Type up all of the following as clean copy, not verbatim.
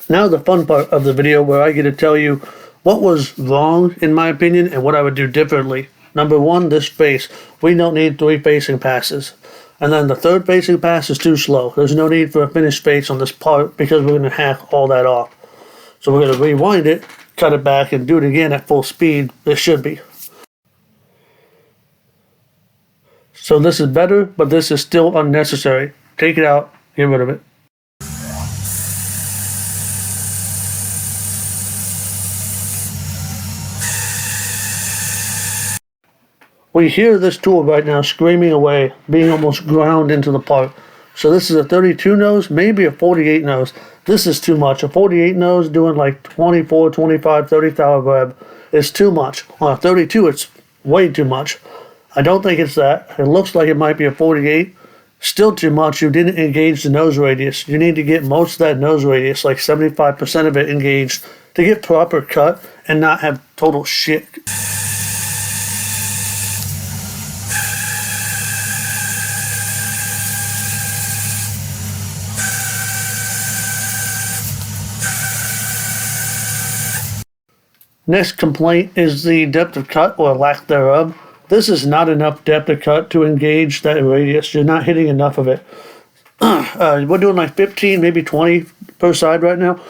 Now the fun part of the video where I get to tell you what was wrong in my opinion and what I would do differently. Number one, this face. We don't need 3 facing passes. And then the 3rd facing pass is too slow. There's no need for a finished face on this part because we're going to hack all that off. So we're going to rewind it, cut it back, and do it again at full speed. This should be. So this is better, but this is still unnecessary. Take it out, get rid of it. We hear this tool right now screaming away, being almost ground into the part. So this is a 32 nose, maybe a 48 nose. This is too much. A 48 nose doing like 24, 25, 30 thou rev is too much. On a 32, it's way too much. I don't think it's that. It looks like it might be a 48. Still too much. You didn't engage the nose radius. You need to get most of that nose radius, like 75% of it engaged, to get proper cut and not have total shit. Next complaint is the depth of cut or lack thereof. This is not enough depth of cut to engage that radius. You're not hitting enough of it. We're doing like 15, maybe 20 per side right now.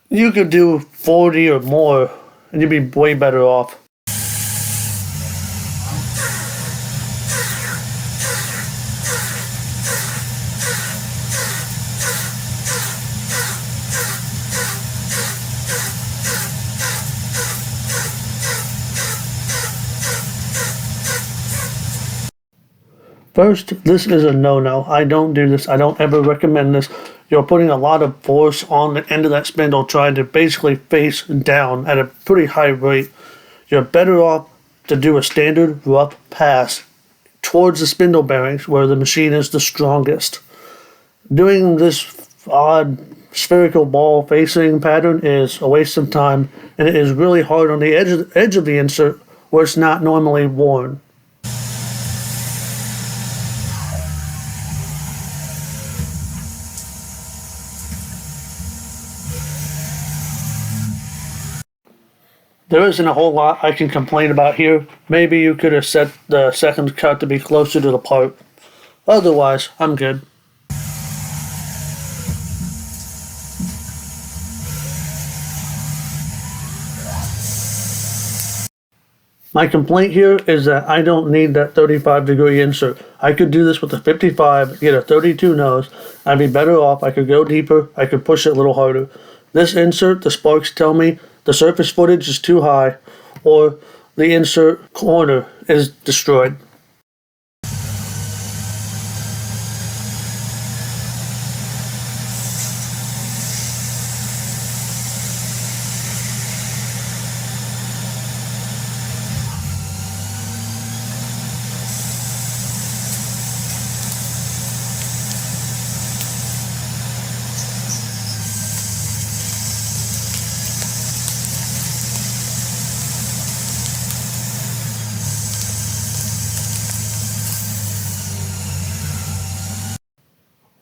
You could do 40 or more and you'd be way better off. First, this is a no-no. I don't do this. I don't ever recommend this. You're putting a lot of force on the end of that spindle trying to basically face down at a pretty high rate. You're better off to do a standard rough pass towards the spindle bearings where the machine is the strongest. Doing this odd spherical ball facing pattern is a waste of time, and it is really hard on the edge of the insert where it's not normally worn. There isn't a whole lot I can complain about here. Maybe you could have set the second cut to be closer to the part. Otherwise, I'm good. My complaint here is that I don't need that 35-degree insert. I could do this with a 55, get a 32 nose. I'd be better off. I could go deeper. I could push it a little harder. This insert, the sparks tell me the surface footage is too high or the insert corner is destroyed.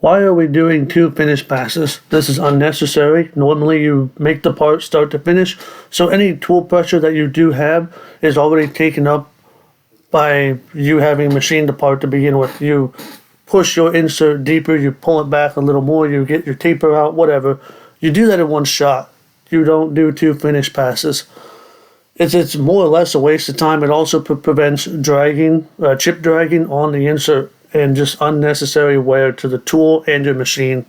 Why are we doing 2 finish passes? This is unnecessary. Normally you make the part start to finish, so any tool pressure that you do have is already taken up by you having machined the part to begin with. You push your insert deeper, you pull it back a little more, you get your taper out, whatever. You do that in one shot. You don't do 2 finish passes. It's more or less a waste of time. It also prevents dragging, chip dragging on the insert, and just unnecessary wear to the tool and your machine.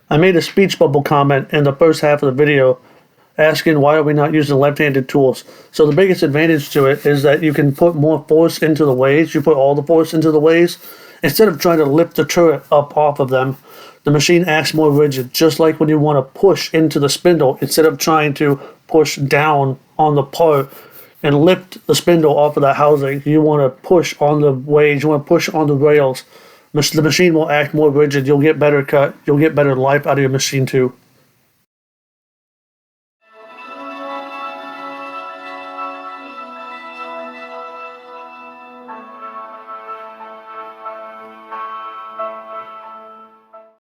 I made a speech bubble comment in the first half of the video asking why are we not using left-handed tools. So the biggest advantage to it is that you can put more force into the ways. You put all the force into the ways. Instead of trying to lift the turret up off of them, the machine acts more rigid, just like when you want to push into the spindle instead of trying to push down on the part and lift the spindle off of the housing. You want to push on the ways, you want to push on the rails. The machine will act more rigid. You'll get better cut. You'll get better life out of your machine too.